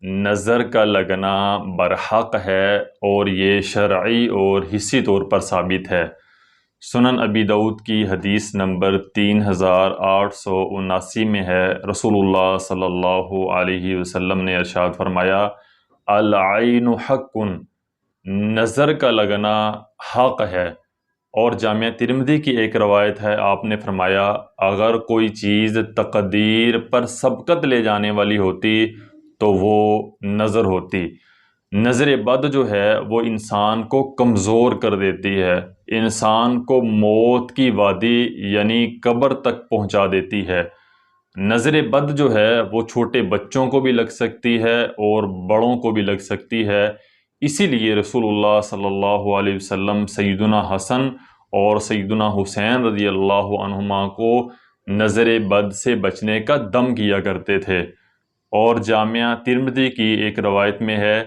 نظر کا لگنا برحق ہے اور یہ شرعی اور حسی طور پر ثابت ہے۔ سنن ابی داؤد کی حدیث نمبر 3879 میں ہے، رسول اللہ صلی اللہ علیہ وسلم نے ارشاد فرمایا، العین حق، نظر کا لگنا حق ہے۔ اور جامعہ ترمذی کی ایک روایت ہے، آپ نے فرمایا اگر کوئی چیز تقدیر پر سبقت لے جانے والی ہوتی تو وہ نظر ہوتی۔ نظر بد جو ہے وہ انسان کو کمزور کر دیتی ہے، انسان کو موت کی وادی یعنی قبر تک پہنچا دیتی ہے۔ نظر بد جو ہے وہ چھوٹے بچوں کو بھی لگ سکتی ہے اور بڑوں کو بھی لگ سکتی ہے۔ اسی لیے رسول اللہ صلی اللہ علیہ وسلم سیدنا حسن اور سیدنا حسین رضی اللہ عنہما کو نظر بد سے بچنے کا دم کیا کرتے تھے۔ اور جامعہ ترمذی کی ایک روایت میں ہے،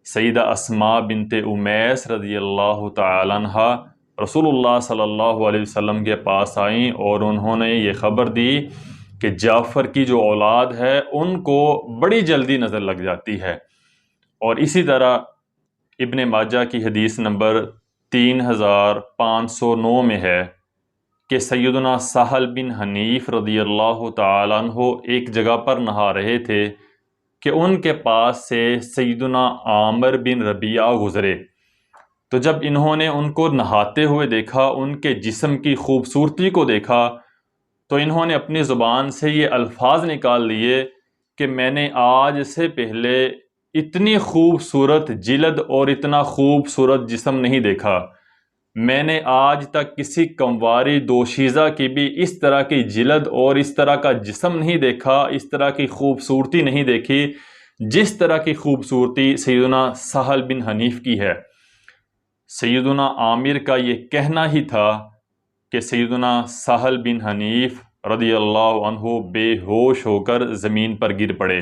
سیدہ اسماء بنت امیس رضی اللہ تعالی عنہ رسول اللہ صلی اللہ علیہ وسلم کے پاس آئیں اور انہوں نے یہ خبر دی کہ جعفر کی جو اولاد ہے ان کو بڑی جلدی نظر لگ جاتی ہے۔ اور اسی طرح ابن ماجہ کی حدیث نمبر 3509 میں ہے کہ سیدنا سہل بن حنیف رضی اللہ تعالیٰ عنہ ایک جگہ پر نہا رہے تھے کہ ان کے پاس سے سیدنا عامر بن ربیعہ گزرے۔ تو جب انہوں نے ان کو نہاتے ہوئے دیکھا، ان کے جسم کی خوبصورتی کو دیکھا، تو انہوں نے اپنی زبان سے یہ الفاظ نکال لیے کہ میں نے آج سے پہلے اتنی خوبصورت جلد اور اتنا خوبصورت جسم نہیں دیکھا، میں نے آج تک کسی کمواری دوشیزہ کی بھی اس طرح کی جلد اور اس طرح کا جسم نہیں دیکھا، اس طرح کی خوبصورتی نہیں دیکھی جس طرح کی خوبصورتی سیدنا سہل بن حنیف کی ہے۔ سیدنا عامر کا یہ کہنا ہی تھا کہ سیدنا سہل بن حنیف رضی اللہ عنہ بے ہوش ہو کر زمین پر گر پڑے۔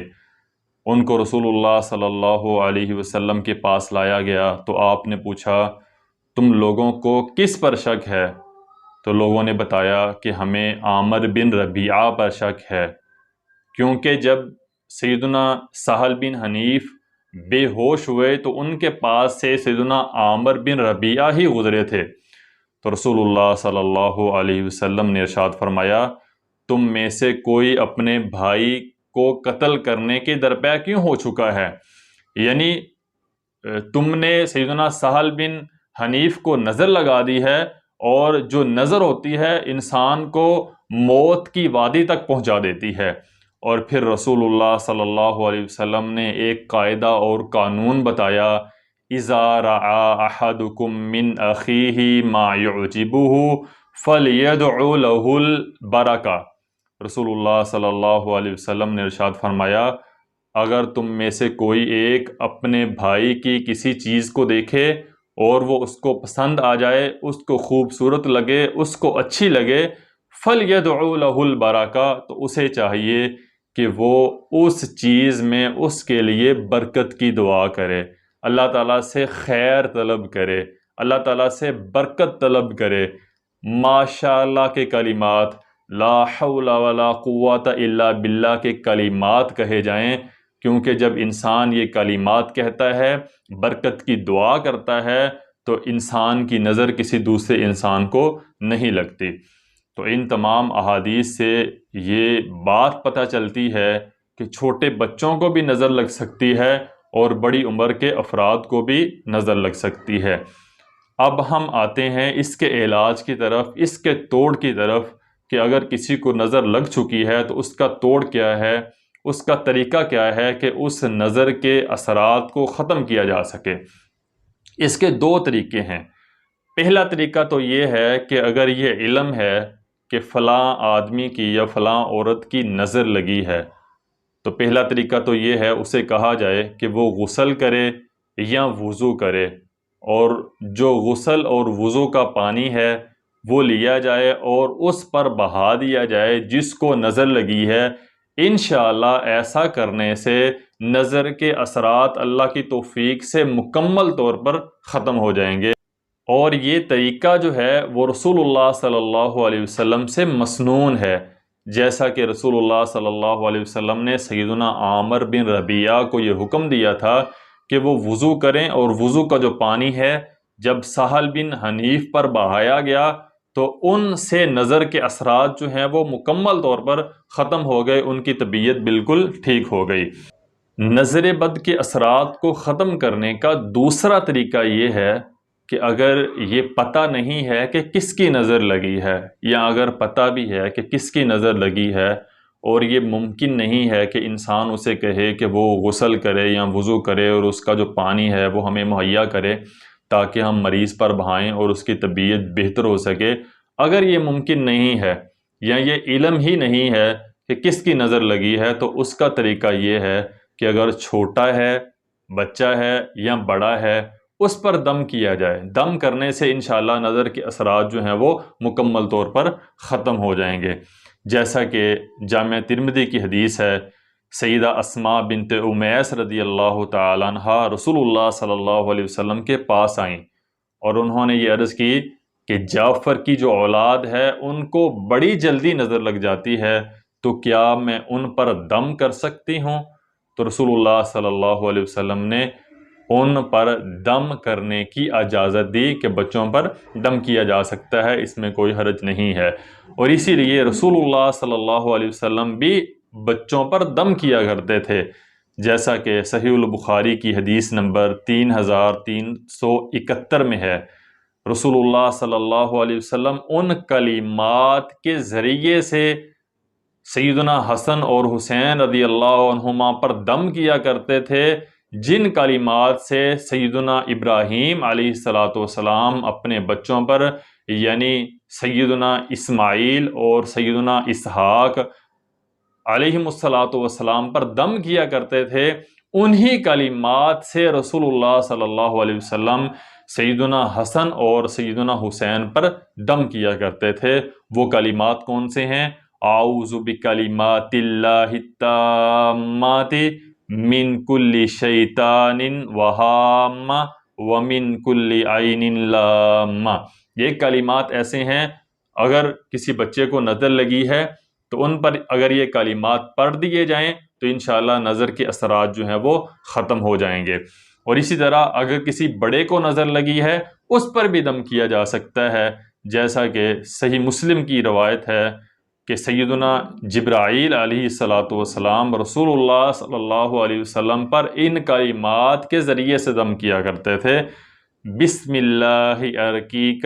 ان کو رسول اللہ صلی اللہ علیہ وسلم کے پاس لایا گیا تو آپ نے پوچھا، تم لوگوں کو کس پر شک ہے؟ تو لوگوں نے بتایا کہ ہمیں عامر بن ربیعہ پر شک ہے، کیونکہ جب سیدنا سہل بن حنیف بے ہوش ہوئے تو ان کے پاس سے سیدنا عامر بن ربیعہ ہی گزرے تھے۔ تو رسول اللہ صلی اللہ علیہ وسلم نے ارشاد فرمایا، تم میں سے کوئی اپنے بھائی کو قتل کرنے کے درپے کیوں ہو چکا ہے؟ یعنی تم نے سیدنا سہل بن حنیف کو نظر لگا دی ہے، اور جو نظر ہوتی ہے انسان کو موت کی وادی تک پہنچا دیتی ہے۔ اور پھر رسول اللہ صلی اللہ علیہ وسلم نے ایک قاعدہ اور قانون بتایا، اذا رعا احدکم من اخیہ ما یعجبہ فلیدع لہ البرکہ۔ رسول اللہ صلی اللہ علیہ وسلم نے ارشاد فرمایا، اگر تم میں سے کوئی ایک اپنے بھائی کی کسی چیز کو دیکھے اور وہ اس کو پسند آ جائے، اس کو خوبصورت لگے، اس کو اچھی لگے، فَلْيَدْعُ لَهُ الْبَرَكَةَ، تو اسے چاہیے کہ وہ اس چیز میں اس کے لیے برکت کی دعا کرے، اللہ تعالیٰ سے خیر طلب کرے، اللہ تعالیٰ سے برکت طلب کرے۔ ماشاءاللہ کے کلمات، لا حول ولا قوت الا باللہ کے کلمات کہے جائیں، کیونکہ جب انسان یہ کلمات کہتا ہے، برکت کی دعا کرتا ہے، تو انسان کی نظر کسی دوسرے انسان کو نہیں لگتی۔ تو ان تمام احادیث سے یہ بات پتہ چلتی ہے کہ چھوٹے بچوں کو بھی نظر لگ سکتی ہے اور بڑی عمر کے افراد کو بھی نظر لگ سکتی ہے۔ اب ہم آتے ہیں اس کے علاج کی طرف، اس کے توڑ کی طرف، کہ اگر کسی کو نظر لگ چکی ہے تو اس کا توڑ کیا ہے، اس کا طریقہ کیا ہے کہ اس نظر کے اثرات کو ختم کیا جا سکے۔ اس کے دو طریقے ہیں۔ پہلا طریقہ تو یہ ہے کہ اگر یہ علم ہے کہ فلاں آدمی کی یا فلاں عورت کی نظر لگی ہے، تو پہلا طریقہ تو یہ ہے اسے کہا جائے کہ وہ غسل کرے یا وضو کرے، اور جو غسل اور وضو کا پانی ہے وہ لیا جائے اور اس پر بہا دیا جائے جس کو نظر لگی ہے۔ انشاءاللہ ایسا کرنے سے نظر کے اثرات اللہ کی توفیق سے مکمل طور پر ختم ہو جائیں گے۔ اور یہ طریقہ جو ہے وہ رسول اللہ صلی اللہ علیہ وسلم سے مسنون ہے۔ جیسا کہ رسول اللہ صلی اللہ علیہ وسلم نے سیدنا عامر بن ربیعہ کو یہ حکم دیا تھا کہ وہ وضو کریں، اور وضو کا جو پانی ہے جب سہل بن حنیف پر بہایا گیا تو ان سے نظر کے اثرات جو ہیں وہ مکمل طور پر ختم ہو گئے، ان کی طبیعت بالکل ٹھیک ہو گئی۔ نظر بد کے اثرات کو ختم کرنے کا دوسرا طریقہ یہ ہے کہ اگر یہ پتہ نہیں ہے کہ کس کی نظر لگی ہے، یا اگر پتہ بھی ہے کہ کس کی نظر لگی ہے اور یہ ممکن نہیں ہے کہ انسان اسے کہے کہ وہ غسل کرے یا وضو کرے اور اس کا جو پانی ہے وہ ہمیں مہیا کرے تاکہ ہم مریض پر بہائیں اور اس کی طبیعت بہتر ہو سکے، اگر یہ ممکن نہیں ہے یا یہ علم ہی نہیں ہے کہ کس کی نظر لگی ہے، تو اس کا طریقہ یہ ہے کہ اگر چھوٹا ہے، بچہ ہے یا بڑا ہے، اس پر دم کیا جائے۔ دم کرنے سے انشاءاللہ نظر کے اثرات جو ہیں وہ مکمل طور پر ختم ہو جائیں گے، جیسا کہ جامع ترمذی کی حدیث ہے، سیدہ اسماء بنت امیس رضی اللہ تعالیٰ عنہ رسول اللہ صلی اللہ علیہ وسلم کے پاس آئیں اور انہوں نے یہ عرض کی کہ جعفر کی جو اولاد ہے ان کو بڑی جلدی نظر لگ جاتی ہے، تو کیا میں ان پر دم کر سکتی ہوں؟ تو رسول اللہ صلی اللہ علیہ وسلم نے ان پر دم کرنے کی اجازت دی کہ بچوں پر دم کیا جا سکتا ہے، اس میں کوئی حرج نہیں ہے۔ اور اسی لیے رسول اللہ صلی اللہ علیہ وسلم بھی بچوں پر دم کیا کرتے تھے، جیسا کہ صحیح البخاری کی حدیث نمبر 3371 میں ہے۔ رسول اللہ صلی اللہ علیہ وسلم ان کلمات کے ذریعے سے سیدنا حسن اور حسین رضی اللہ عنہما پر دم کیا کرتے تھے، جن کلمات سے سیدنا ابراہیم علیہ السلام اپنے بچوں پر یعنی سیدنا اسماعیل اور سیدنا اسحاق علیہم السلام پر دم کیا کرتے تھے، انہی کلمات سے رسول اللہ صلی اللہ علیہ وسلم سیدنا حسن اور سیدنا حسین پر دم کیا کرتے تھے۔ وہ کلمات کون سے ہیں؟ اعوذ بکلمات اللہ التامات من کل شیطان وہامہ ومن کل عین لامہ۔ یہ کلمات ایسے ہیں، اگر کسی بچے کو نظر لگی ہے تو ان پر اگر یہ کلمات پڑھ دیے جائیں تو انشاءاللہ نظر کے اثرات جو ہیں وہ ختم ہو جائیں گے۔ اور اسی طرح اگر کسی بڑے کو نظر لگی ہے اس پر بھی دم کیا جا سکتا ہے، جیسا کہ صحیح مسلم کی روایت ہے کہ سیدنا جبرائیل علیہ السلام رسول اللہ صلی اللہ علیہ وسلم پر ان کلمات کے ذریعے سے دم کیا کرتے تھے، بسم اللہ ارقیک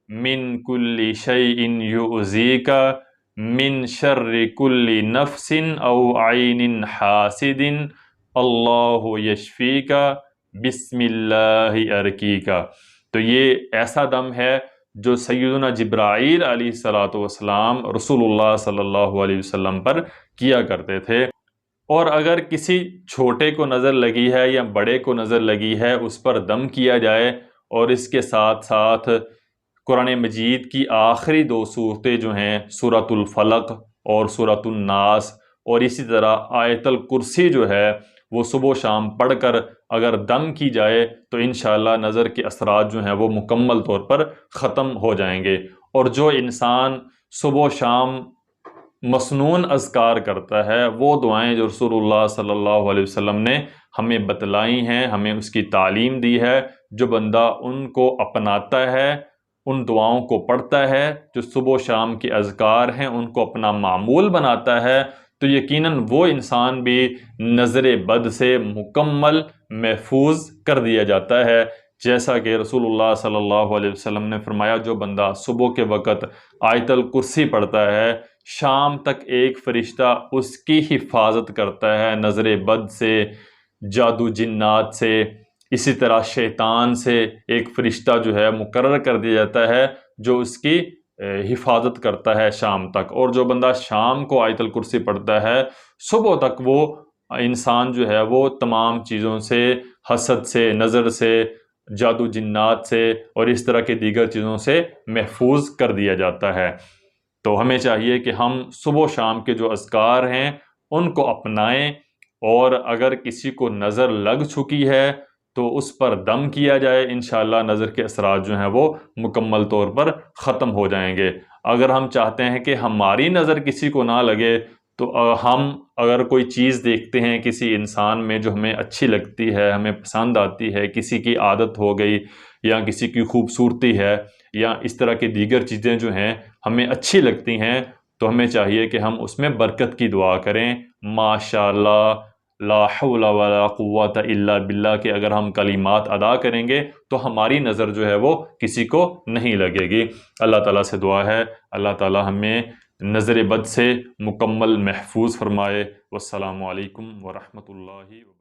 من کل شیء یؤذیک من شر کل نفس او عین حاسد اللہ یشفیک بسم اللہ ارقیک۔ تو یہ ایسا دم ہے جو سیدنا جبرائیل علیہ السلام رسول اللہ صلی اللہ علیہ وسلم پر کیا کرتے تھے۔ اور اگر کسی چھوٹے کو نظر لگی ہے یا بڑے کو نظر لگی ہے اس پر دم کیا جائے، اور اس کے ساتھ ساتھ قرآن مجید کی آخری 2 صورتیں جو ہیں سورۃ الفلق اور سورۃ الناس، اور اسی طرح آیت الکرسی جو ہے وہ صبح و شام پڑھ کر اگر دم کی جائے تو انشاءاللہ نظر کے اثرات جو ہیں وہ مکمل طور پر ختم ہو جائیں گے۔ اور جو انسان صبح و شام مسنون اذکار کرتا ہے، وہ دعائیں جو رسول اللہ صلی اللہ علیہ وسلم نے ہمیں بتلائی ہیں، ہمیں اس کی تعلیم دی ہے، جو بندہ ان کو اپناتا ہے، ان دعاؤں کو پڑھتا ہے جو صبح و شام کے اذکار ہیں، ان کو اپنا معمول بناتا ہے، تو یقیناً وہ انسان بھی نظر بد سے مکمل محفوظ کر دیا جاتا ہے، جیسا کہ رسول اللہ صلی اللہ علیہ وسلم نے فرمایا جو بندہ صبح کے وقت آیت الکرسی پڑھتا ہے، شام تک ایک فرشتہ اس کی حفاظت کرتا ہے نظر بد سے، جادو جنات سے، اسی طرح شیطان سے ایک فرشتہ جو ہے مقرر کر دیا جاتا ہے جو اس کی حفاظت کرتا ہے شام تک۔ اور جو بندہ شام کو آیت الکرسی پڑھتا ہے، صبح تک وہ انسان جو ہے وہ تمام چیزوں سے، حسد سے، نظر سے، جادو جنات سے اور اس طرح کے دیگر چیزوں سے محفوظ کر دیا جاتا ہے۔ تو ہمیں چاہیے کہ ہم صبح و شام کے جو اذکار ہیں ان کو اپنائیں، اور اگر کسی کو نظر لگ چکی ہے تو اس پر دم کیا جائے، انشاءاللہ نظر کے اثرات جو ہیں وہ مکمل طور پر ختم ہو جائیں گے۔ اگر ہم چاہتے ہیں کہ ہماری نظر کسی کو نہ لگے تو ہم اگر کوئی چیز دیکھتے ہیں کسی انسان میں جو ہمیں اچھی لگتی ہے، ہمیں پسند آتی ہے، کسی کی عادت ہو گئی یا کسی کی خوبصورتی ہے یا اس طرح کی دیگر چیزیں جو ہیں ہمیں اچھی لگتی ہیں، تو ہمیں چاہیے کہ ہم اس میں برکت کی دعا کریں۔ ماشاءاللہ، لا حول ولا قوت الا باللہ کے اگر ہم کلمات ادا کریں گے تو ہماری نظر جو ہے وہ کسی کو نہیں لگے گی۔ اللہ تعالیٰ سے دعا ہے اللہ تعالیٰ ہمیں نظر بد سے مکمل محفوظ فرمائے۔ والسلام علیکم ورحمۃ اللہ وبرکاتہ۔